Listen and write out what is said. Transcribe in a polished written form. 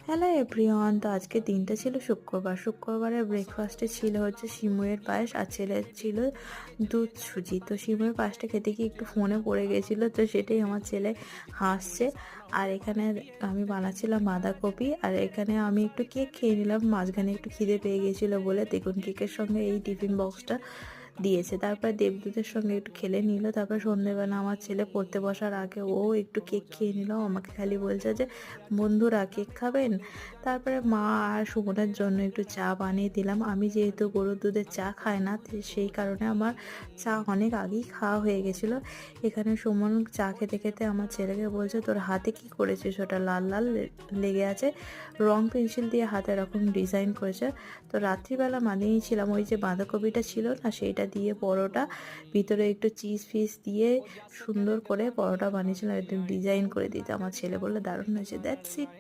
Hello everyone, তো আজকে দিনটা ছিল শুক্রবার। শুক্রবারের ব্রেকফাস্টে ছিল হচ্ছে সিমুয়ের পায়েস, আর ছেলের ছিল দুধ সুজি। তো সিমুয়ের পায়েসটা খেতে গিয়ে একটু ফোনে পড়ে গেছিলো, তো সেটাই আমার ছেলে হাসছে। আর এখানে আমি বানাচ্ছিলাম বাঁধাকপি, আর এখানে আমি একটু কেক খেয়ে নিলাম, মাঝখানে একটু খিদে পেয়ে গেছিলো বলে। দেখুন কেকের সঙ্গে এই টিফিন বক্সটা দিয়েছে। তারপর দেবদূতের সঙ্গে একটু খেলে নিল। তারপর সন্ধেবেলা আমার ছেলে পড়তে বসার আগে ও একটু কেক খেয়ে নিল, আমাকে খালি বলছে যে বন্ধুরা কেক খাবেন। তারপরে মা আর সুমনের জন্য একটু চা বানিয়ে দিলাম। আমি যেহেতু গরুর দুধের চা খাই না, তো সেই কারণে আমার চা অনেক আগেই খাওয়া হয়ে গেছিলো। এখানে সুমন চা খেতে খেতে আমার ছেলেকে বলছে, তোর হাতে কি করেছিস, ওটা লাল লাল লেগে আছে। রং পেন্সিল দিয়ে হাতে এরকম ডিজাইন করেছে। তো রাত্রিবেলা বানিয়েছিলাম ওই যে বাঁধাকপিটা ছিল না, সেইটা দিয়ে পরোটা, ভিতরে একটু চিজ ফিজ দিয়ে সুন্দর করে পরোটা বানিয়েছিলাম, একদম ডিজাইন করে দিতে। আমার ছেলে বললো দারুণ হয়েছে। That's it.